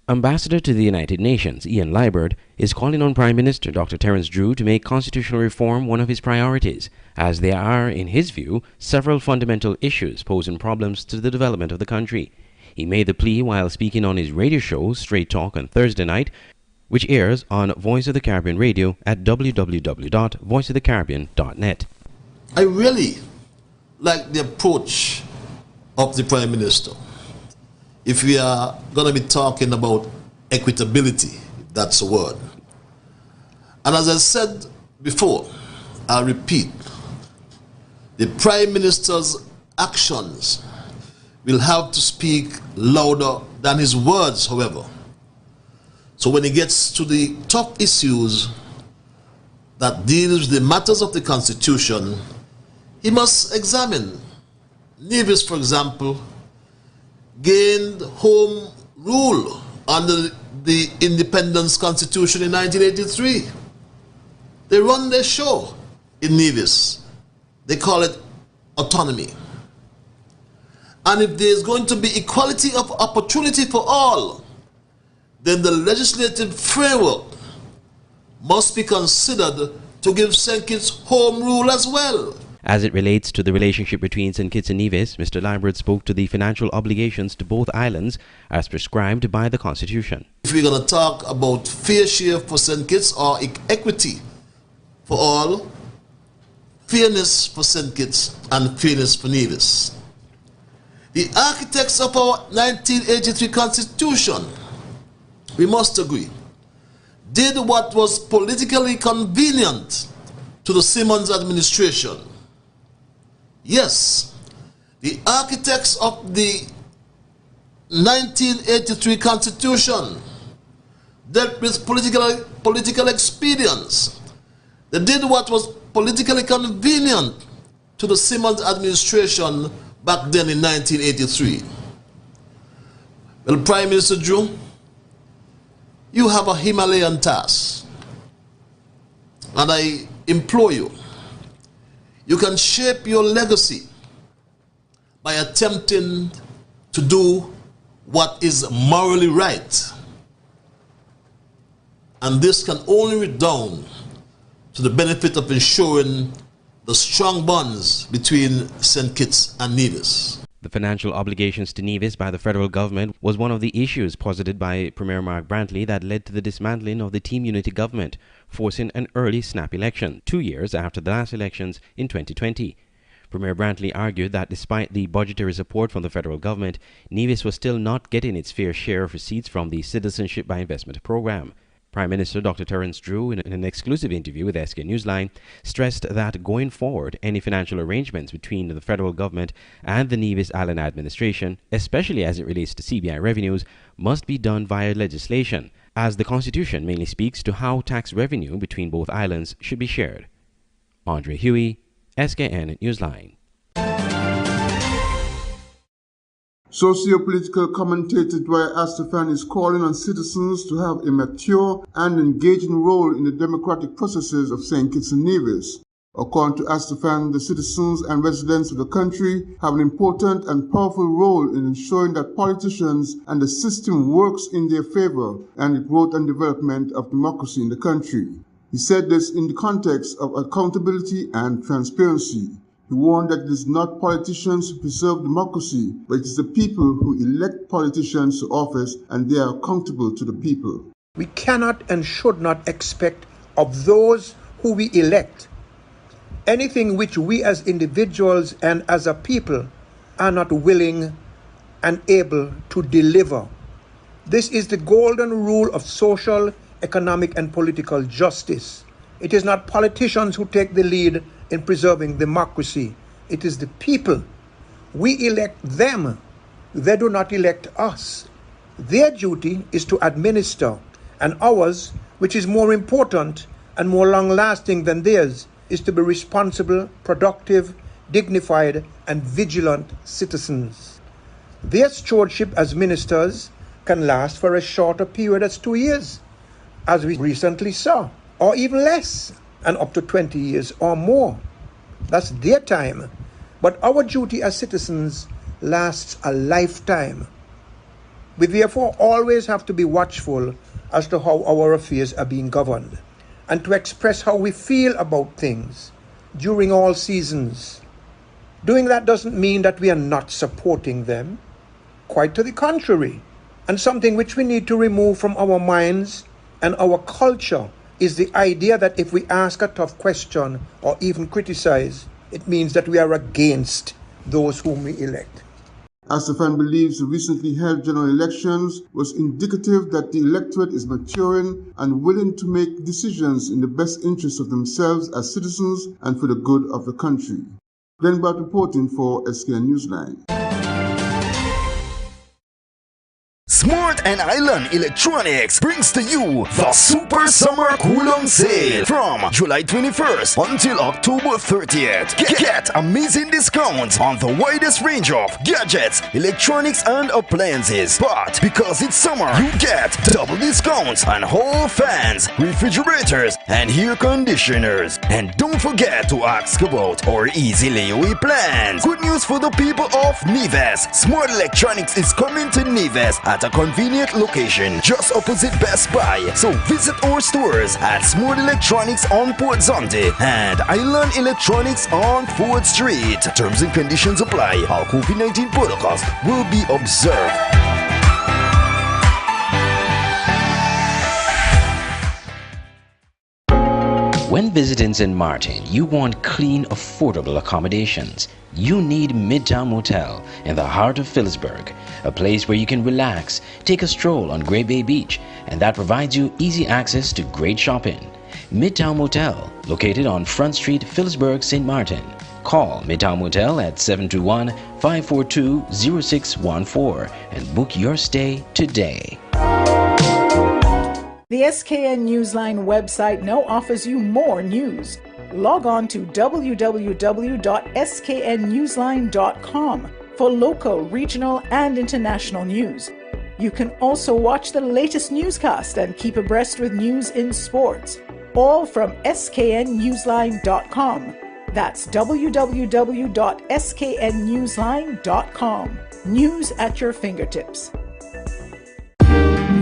Ambassador to the United Nations, Ian Liburd, is calling on Prime Minister Dr. Terence Drew to make constitutional reform one of his priorities, as there are, in his view, several fundamental issues posing problems to the development of the country. He made the plea while speaking on his radio show, Straight Talk, on Thursday night, which airs on Voice of the Caribbean Radio at www.voiceofthecaribbean.net. I really like the approach of the Prime Minister. If we are going to be talking about equitability, that's a word. And as I said before, I repeat, the Prime Minister's actions will have to speak louder than his words, however. So when he gets to the tough issues that deals with the matters of the Constitution, he must examine. Nevis, for example, gained home rule under the Independence Constitution in 1983. They run their show in Nevis. They call it autonomy. And if there is going to be equality of opportunity for all, then the legislative framework must be considered to give St. Kitts home rule as well. As it relates to the relationship between St. Kitts and Nevis, Mr. Liburd spoke to the financial obligations to both islands as prescribed by the Constitution. If we're going to talk about fair share for St. Kitts or equity for all, fairness for St. Kitts and fairness for Nevis. The architects of our 1983 Constitution, we must agree, did what was politically convenient to the Simmons administration. Yes, the architects of the 1983 Constitution dealt with political expedience. They did what was politically convenient to the Simmons administration back then in 1983. Well, Prime Minister Drew, you have a Himalayan task, and I implore you, you can shape your legacy by attempting to do what is morally right. And this can only redound to the benefit of ensuring the strong bonds between St. Kitts and Nevis. The financial obligations to Nevis by the federal government was one of the issues posited by Premier Mark Brantley that led to the dismantling of the Team Unity government, forcing an early snap election, 2 years after the last elections in 2020. Premier Brantley argued that despite the budgetary support from the federal government, Nevis was still not getting its fair share of receipts from the Citizenship by Investment program. Prime Minister Dr. Terence Drew, in an exclusive interview with Skn Newsline, stressed that going forward, any financial arrangements between the federal government and the Nevis Island administration, especially as it relates to CBI revenues, must be done via legislation, as the Constitution mainly speaks to how tax revenue between both islands should be shared. Andre Huey, Skn Newsline. Socio-political commentator Dwight Astafan is calling on citizens to have a mature and engaging role in the democratic processes of St. Kitts and Nevis. According to Astafan, the citizens and residents of the country have an important and powerful role in ensuring that politicians and the system works in their favor and the growth and development of democracy in the country. He said this in the context of accountability and transparency. He warned that it is not politicians who preserve democracy, but it is the people who elect politicians to office, and they are accountable to the people. We cannot and should not expect of those who we elect anything which we as individuals and as a people are not willing and able to deliver. This is the golden rule of social, economic, and political justice. It is not politicians who take the lead in preserving democracy. It is the people. We elect them. They do not elect us. Their duty is to administer, and ours, which is more important and more long-lasting than theirs, is to be responsible, productive, dignified, and vigilant citizens. Their stewardship as ministers can last for as short a period as 2 years, as we recently saw, or even less, and up to 20 years or more. That's their time. But our duty as citizens lasts a lifetime. We therefore always have to be watchful as to how our affairs are being governed and to express how we feel about things during all seasons. Doing that doesn't mean that we are not supporting them. Quite to the contrary. And something which we need to remove from our minds and our culture is the idea that if we ask a tough question or even criticize, it means that we are against those whom we elect. Astafan believes the recently held general elections was indicative that the electorate is maturing and willing to make decisions in the best interest of themselves as citizens and for the good of the country. Glenn Bart reporting for Skn Newsline. Smart and Island Electronics brings to you the Super Summer Coolong Sale from July 21st until October 30th. Get amazing discounts on the widest range of gadgets, electronics and appliances. But because it's summer, you get double discounts on hall fans, refrigerators and air conditioners. And don't forget to ask about our easy layaway plans. Good news for the people of Neves. Smart Electronics is coming to Neves at a convenient location just opposite Best Buy. So visit our stores at Smart Electronics on Port Zonte and Island Electronics on Ford Street. Terms and conditions apply. All COVID-19 protocols will be observed. When visiting St. Martin, you want clean, affordable accommodations. You need Midtown Motel in the heart of Phillipsburg, a place where you can relax, take a stroll on Great Bay Beach, and that provides you easy access to great shopping. Midtown Motel, located on Front Street, Phillipsburg, St. Martin. Call Midtown Motel at 721-542-0614 and book your stay today. The Skn Newsline website now offers you more news. Log on to www.sknnewsline.com for local, regional, and international news. You can also watch the latest newscast and keep abreast with news in sports, all from sknnewsline.com. That's www.sknnewsline.com. News at your fingertips.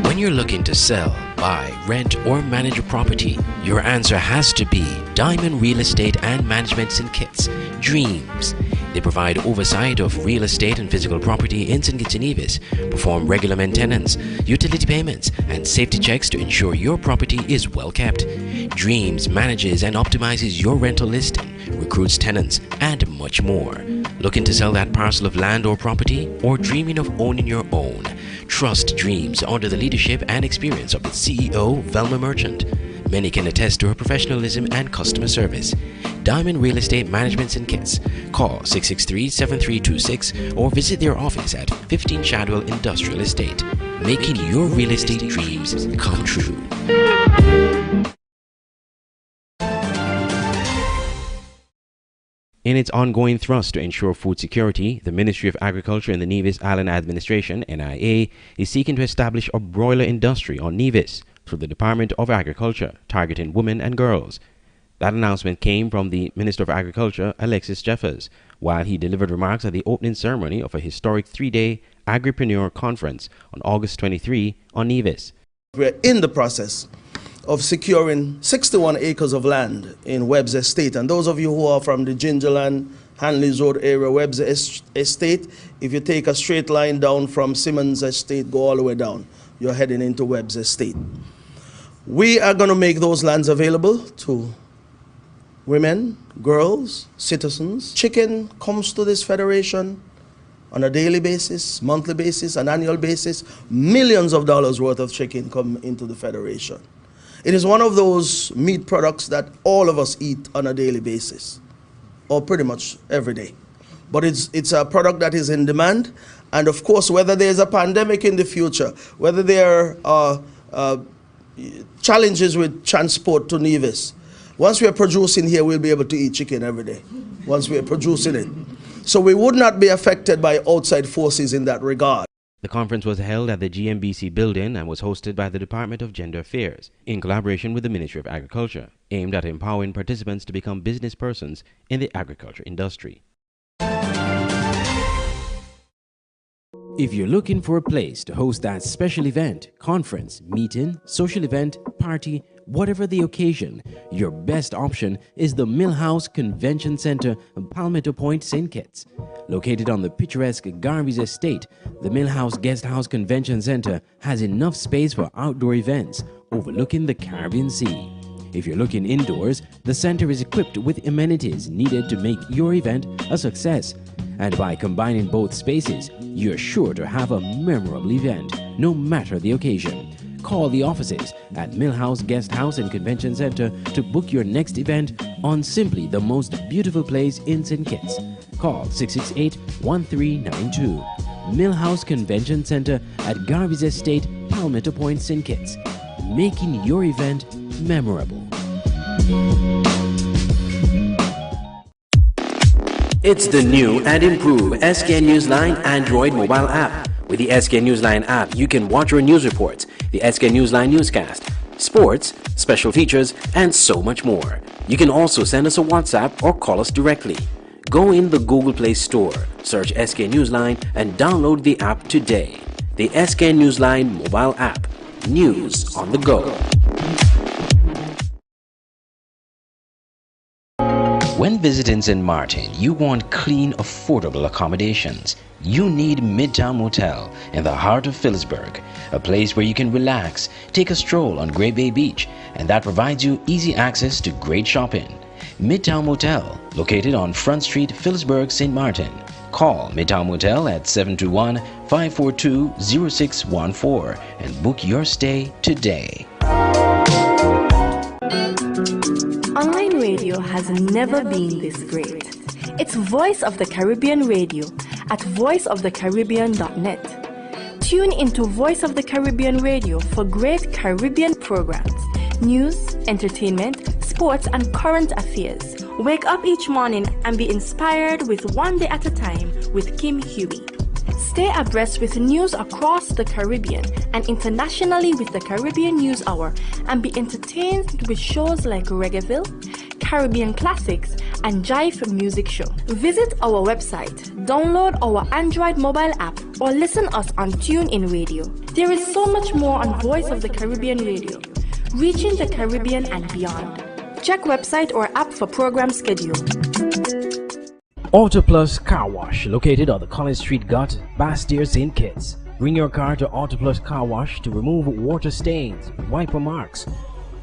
When you're looking to sell, buy, rent, or manage a property, your answer has to be Diamond Real Estate and Management St. Kitts, Dreams. They provide oversight of real estate and physical property in St. Kitts and Nevis, perform regular maintenance, utility payments, and safety checks to ensure your property is well kept. Dreams manages and optimizes your rental listing, recruits tenants, and much more. Looking to sell that parcel of land or property, or dreaming of owning your own? Trust Dreams under the leadership and experience of its CEO, Velma Merchant. Many can attest to her professionalism and customer service. Diamond Real Estate Management St. Kitts. Call 663-7326 or visit their office at 15 Shadwell Industrial Estate, making your real estate dreams come true. In its ongoing thrust to ensure food security, the Ministry of Agriculture and the Nevis Island Administration, NIA, is seeking to establish a broiler industry on Nevis through the Department of Agriculture, targeting women and girls. That announcement came from the Minister of Agriculture, Alexis Jeffers, while he delivered remarks at the opening ceremony of a historic 3-day Agripreneur Conference on August 23 on Nevis. We're in the process of securing 61 acres of land in Webb's Estate. And those of you who are from the Gingerland, Hanley's Road area, Webb's Estate, if you take a straight line down from Simmons Estate, go all the way down, you're heading into Webb's Estate. We are going to make those lands available to women, girls, citizens. Chicken comes to this federation on a daily basis, monthly basis, an annual basis. Millions of dollars worth of chicken come into the federation. It is one of those meat products that all of us eat on a daily basis, or pretty much every day. But it's a product that is in demand, and of course, whether there's a pandemic in the future, whether there are challenges with transport to Nevis, once we are producing here, we'll be able to eat chicken every day, once we are producing it. So we would not be affected by outside forces in that regard. The conference was held at the GMBC building and was hosted by the Department of Gender Affairs in collaboration with the Ministry of Agriculture, aimed at empowering participants to become business persons in the agriculture industry. If you're looking for a place to host that special event, conference, meeting, social event, party, whatever the occasion, your best option is the Millhouse Convention Center, Palmetto Point, St. Kitts. Located on the picturesque Garvey's Estate, the Millhouse Guesthouse Convention Center has enough space for outdoor events overlooking the Caribbean Sea. If you're looking indoors, the center is equipped with amenities needed to make your event a success. And by combining both spaces, you're sure to have a memorable event, no matter the occasion. Call the offices at Millhouse Guesthouse and Convention Center to book your next event on simply the most beautiful place in St. Kitts. Call 668-1392. Millhouse Convention Center at Garvey's Estate, Palmetto Point, St. Kitts. Making your event memorable. It's the new and improved Skn Newsline Android mobile app. With the Skn Newsline app, you can watch your news reports, the Skn Newsline Newscast, sports, special features, and so much more. You can also send us a WhatsApp or call us directly. Go in the Google Play Store, search Skn Newsline, and download the app today. The Skn Newsline mobile app. News on the go. When visiting St. Martin, you want clean, affordable accommodations. You need Midtown Motel in the heart of Phillipsburg, a place where you can relax, take a stroll on Great Bay Beach, and that provides you easy access to great shopping. Midtown Motel, located on Front Street, Phillipsburg, St. Martin. Call Midtown Motel at 721-542-0614 and book your stay today. Online radio has never been this great. It's Voice of the Caribbean Radio at voiceofthecaribbean.net. Tune into Voice of the Caribbean Radio for great Caribbean programs, news, entertainment, sports, and current affairs. Wake up each morning and be inspired with One Day at a Time with Kim Huey. Stay abreast with news across the Caribbean and internationally with the Caribbean News Hour, and be entertained with shows like Reggaeville, Caribbean Classics, and Jive Music Show. Visit our website, download our Android mobile app, or listen us on TuneIn Radio. There is so much more on Voice of the Caribbean Radio, reaching the Caribbean and beyond. Check website or app for program schedule. Auto Plus Car Wash, located on the College Street Gut, Bastille, St. Kitts. Bring your car to Auto Plus Car Wash to remove water stains, wiper marks.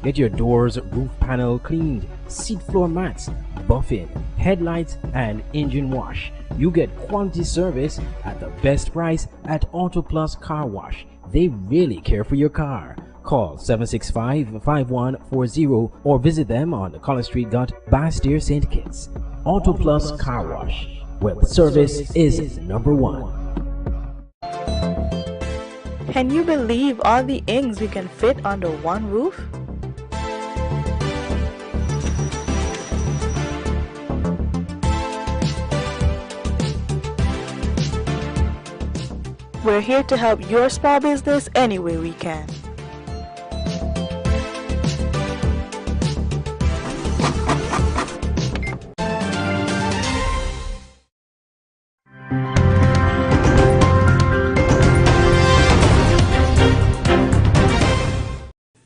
Get your doors, roof panel cleaned, seat floor mats, buffing, headlights, and engine wash. You get quality service at the best price at Auto Plus Car Wash. They really care for your car. Call 765-5140 or visit them on the College Street Gut, Bastille, St. Kitts. Auto Plus Car Wash, where the service is number one. Can you believe all the ings we can fit under one roof? We're here to help your small business any way we can.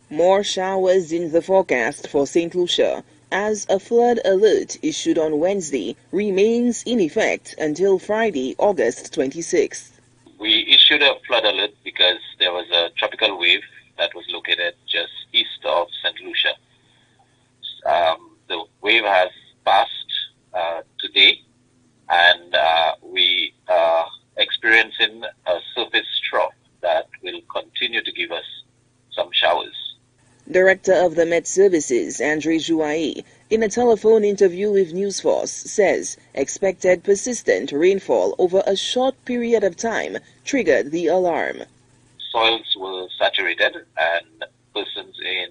More showers in the forecast for St. Lucia, as a flood alert issued on Wednesday remains in effect until Friday, August 26th. We issued a flood alert because there was a tropical wave that was located just east of St. Lucia. The wave has passed today, and we are experiencing a surface trough that will continue to give us some showers. Director of the Met Services, Andre Jouaé, in a telephone interview with Newsforce, says expected persistent rainfall over a short period of time triggered the alarm. Soils were saturated, and persons in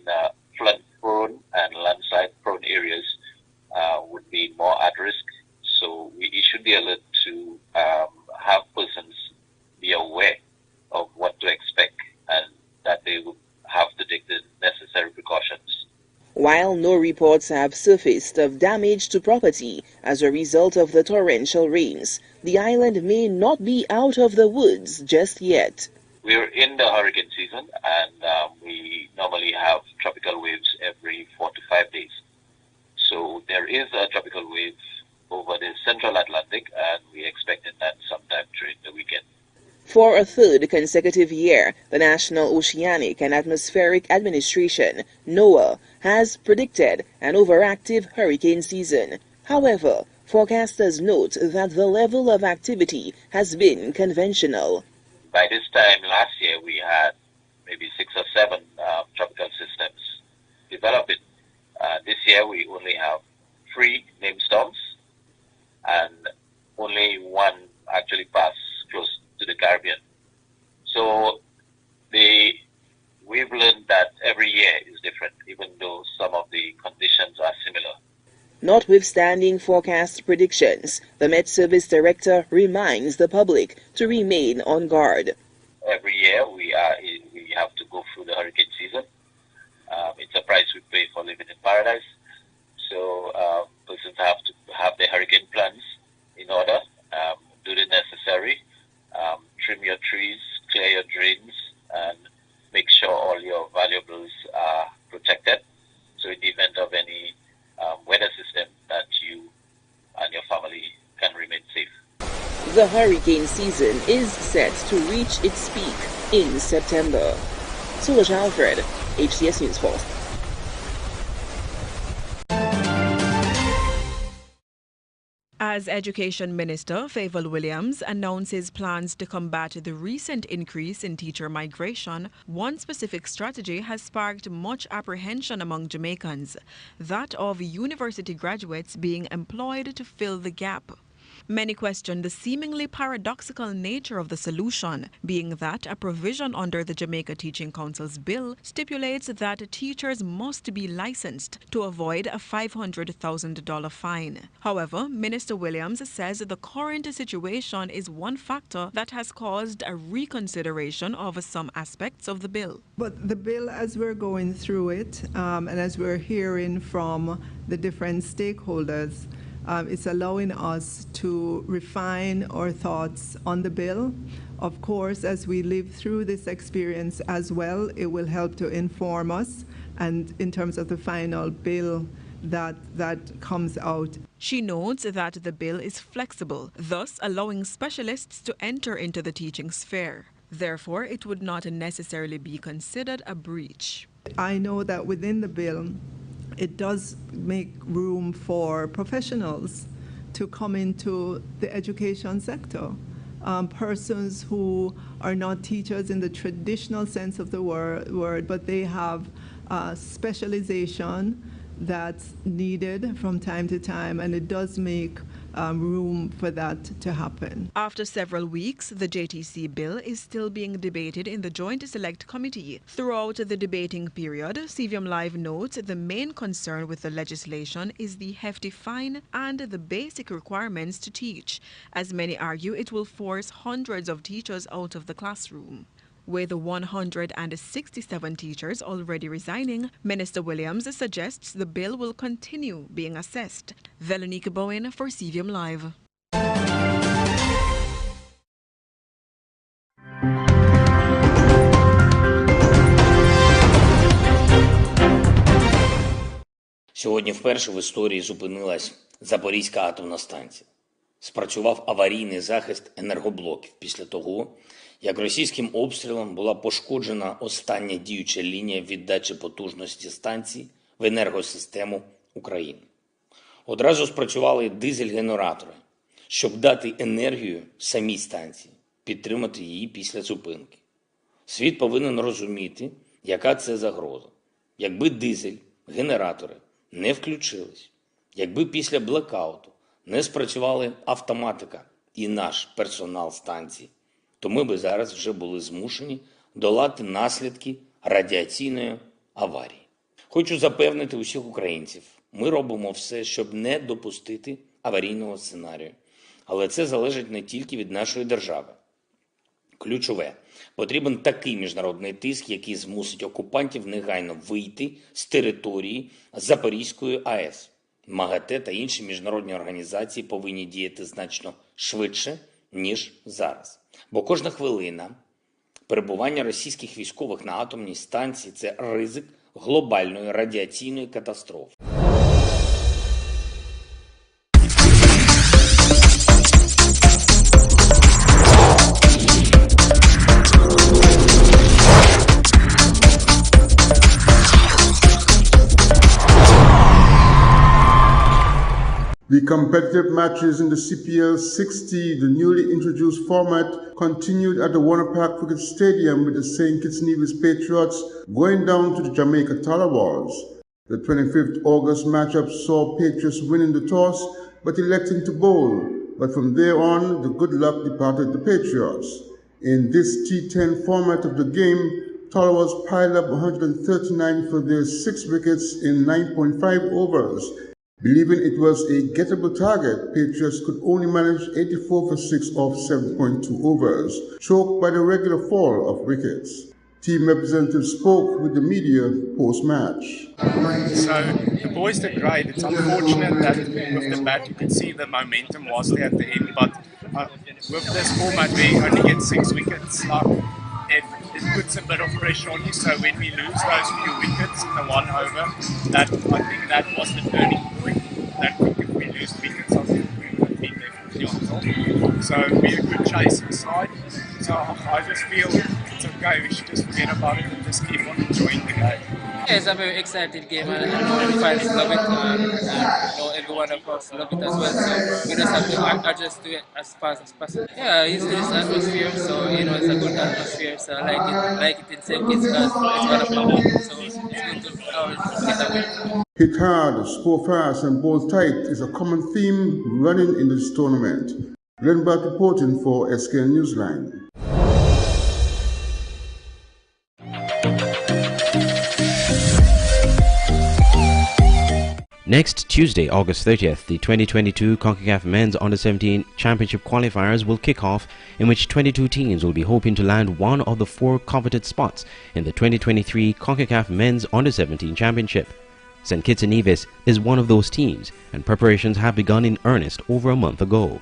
flood-prone and landslide-prone areas would be more at risk. So we issued the alert to have persons be aware of what to expect and that they would have to take the necessary precautions. While no reports have surfaced of damage to property as a result of the torrential rains, the island may not be out of the woods just yet. We're in the hurricane season, and we normally have tropical waves every 4 to 5 days. So there is a tropical wave over the central Atlantic, and we're expecting that sometime during the weekend. For a third consecutive year, the National Oceanic and Atmospheric Administration, NOAA, has predicted an overactive hurricane season. However, forecasters note that the level of activity has been conventional. By this time last year, we had maybe 6 or 7 tropical systems developing. This year, we only have 3 named storms, and only 1 actually passed close to the Caribbean. So we've learned that every year is different, even though some of the conditions are similar. Notwithstanding forecast predictions, the Met Service Director reminds the public to remain on guard. Every year we have to go through the hurricane season. It's a price we pay for living in paradise. So persons have to have their hurricane plans in order, do the necessary, trim your trees, clear your drains, and make sure all your valuables are protected. So in the event of any weather system, that you and your family can remain safe. The hurricane season is set to reach its peak in September. Solange Alfred, HCS News Force. As Education Minister Favour Williams announces plans to combat the recent increase in teacher migration, one specific strategy has sparked much apprehension among Jamaicans, that of university graduates being employed to fill the gap. Many question the seemingly paradoxical nature of the solution, being that a provision under the Jamaica Teaching Council's bill stipulates that teachers must be licensed to avoid a $500,000 fine. However, Minister Williams says the current situation is one factor that has caused a reconsideration of some aspects of the bill. But the bill, as we're going through it, and as we're hearing from the different stakeholders, it's allowing us to refine our thoughts on the bill. Of course, as we live through this experience as well, it will help to inform us, and in terms of the final bill that comes out. She notes that the bill is flexible, thus allowing specialists to enter into the teaching sphere. Therefore, it would not necessarily be considered a breach. I know that within the bill, it does make room for professionals to come into the education sector. Persons who are not teachers in the traditional sense of the word, but they have specialization that's needed from time to time, and it does make room for that to happen. After several weeks, the JTC bill is still being debated in the Joint Select Committee. Throughout the debating period, CVM Live notes the main concern with the legislation is the hefty fine and the basic requirements to teach, as many argue it will force hundreds of teachers out of the classroom. With 167 teachers already resigning, Minister Williams suggests the bill will continue being assessed. Veronica Bowen for CVM Live. Сьогодні вперше в історії зупинилась Запорізька атомна станція. Спрацював аварійний захист енергоблоків після того, як російським обстрілом була пошкоджена остання діюча лінія віддачі потужності станції в енергосистему України. Одразу спрацювали дизель-генератори, щоб дати енергію самій станції, підтримати її після зупинки. Світ повинен розуміти, яка це загроза. Якби дизель-генератори не включились, якби після блекауту не спрацювали автоматика і наш персонал станції, то ми би зараз вже були змушені долати наслідки радіаційної аварії. Хочу запевнити усіх українців, ми робимо все, щоб не допустити аварійного сценарію. Але це залежить не тільки від нашої держави. Ключове. Потрібен такий міжнародний тиск, який змусить окупантів негайно вийти з території Запорізької АЕС. МАГАТЕ та інші міжнародні організації повинні діяти значно швидше, ніж зараз. Бо кожна хвилина перебування російських військових на атомній станції – це ризик глобальної радіаційної катастрофи. The competitive matches in the CPL 60, the newly introduced format, continued at the Warner Park Cricket Stadium with the St. Kitts Nevis Patriots going down to the Jamaica Talabars. The 25th August matchup saw Patriots winning the toss but electing to bowl, but from there on, the good luck departed the Patriots. In this T10 format of the game, Talabars piled up 139 for their 6 wickets in 9.5 overs. Believing it was a gettable target, Patriots could only manage 84 for 6 off 7.2 overs, choked by the regular fall of wickets. Team representatives spoke with the media post-match. So the boys did great. It's unfortunate that with the bat you could see the momentum was there at the end, but with this format we only get 6 wickets. It puts a bit of pressure on you, so when we lose those few wickets in the 1 over, I think that was the turning point. That if we lose wickets, I think we would be definitely on top. So we're a good chasing side. So I just feel it's okay, we should just forget about it and just keep on enjoying the game. Yeah, it's a very exciting game and every fans love it and every one of us love it as well, so we just have to adjust to it as fast as possible. Yeah, it's this atmosphere, so it's a good atmosphere, so I like it in St. Kitts because it's got a power, so it's good to always get away. Hit hard, score fast and bowl tight is a common theme running in this tournament. Glenn Bart reporting for Skn Newsline. Next Tuesday, August 30th, the 2022 CONCACAF Men's Under-17 Championship qualifiers will kick off, in which 22 teams will be hoping to land one of the 4 coveted spots in the 2023 CONCACAF Men's Under-17 Championship. St. Kitts and Nevis is one of those teams, and preparations have begun in earnest over a month ago.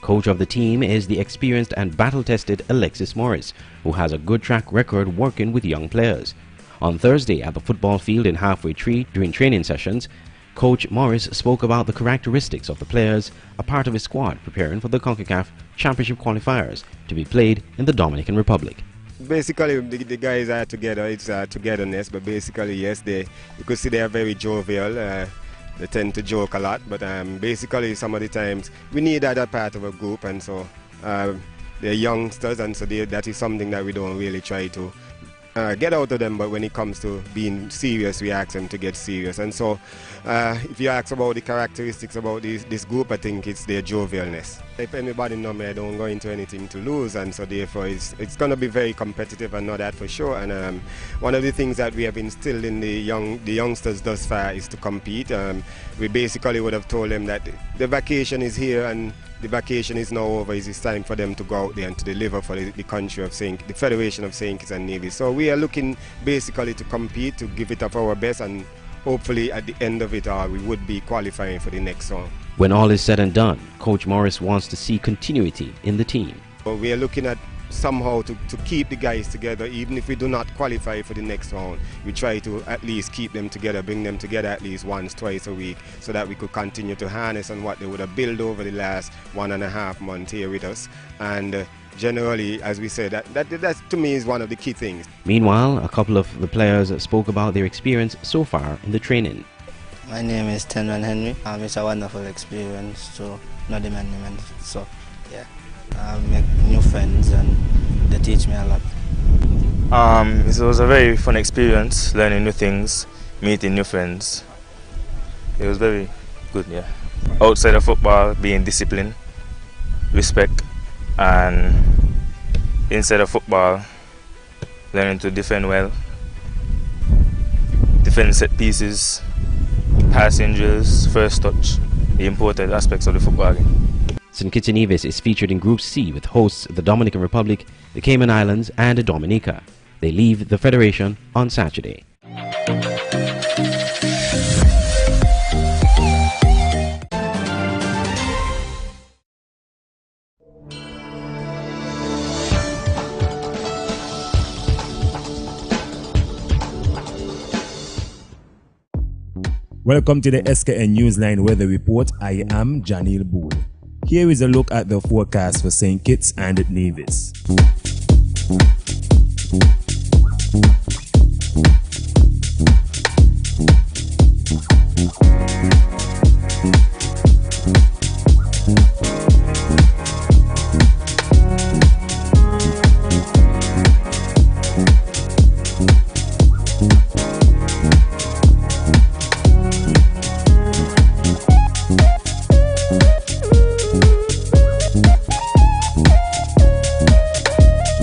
Coach of the team is the experienced and battle-tested Alexis Morris, who has a good track record working with young players. On Thursday at the football field in Halfway Tree during training sessions, Coach Morris spoke about the characteristics of the players, a part of his squad preparing for the CONCACAF Championship qualifiers to be played in the Dominican Republic. Basically, the guys are together, it's togetherness, but basically, yes, you could see they are very jovial. They tend to joke a lot, but basically, some of the times, we need that part of a group, and so they're youngsters, and so that is something that we don't really try to get out of them, but when it comes to being serious, we ask them to get serious. And so if you ask about the characteristics about this group, I think it's their jovialness. If anybody know me, I don't go into anything to lose, and so therefore it's going to be very competitive, I know that for sure. And one of the things that we have instilled in the youngsters thus far is to compete. We basically would have told them that the vacation is here and the vacation is now over. It's time for them to go out there and to deliver for the country of the Federation of St. Kitts and Nevis. So we are looking basically to compete, to give it up our best, and hopefully at the end of it all, we would be qualifying for the next round. When all is said and done, Coach Morris wants to see continuity in the team. So we are looking at somehow to keep the guys together, even if we do not qualify for the next round. We try to at least keep them together, bring them together at least once, twice a week, so that we could continue to harness on what they would have built over the last 1.5 months here with us. And generally, as we said, that to me is one of the key things. Meanwhile, a couple of the players spoke about their experience so far in the training. My name is Tenran Henry. It's a wonderful experience to know the management. So, yeah, I make new friends and they teach me a lot. It was a very fun experience, learning new things, meeting new friends. It was very good, yeah. Outside of football, being disciplined, respect, and inside of football, learning to defend well, defend set pieces, passing drills, first touch, the important aspects of the football game. St. Kitts and Nevis is featured in Group C with hosts the Dominican Republic, the Cayman Islands and Dominica. They leave the Federation on Saturday. Welcome to the Skn Newsline Weather Report. I am Janil Boole. Here is a look at the forecast for St. Kitts and Nevis.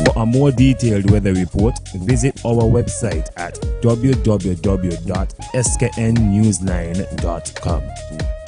For a more detailed weather report, visit our website at www.sknnewsline.com.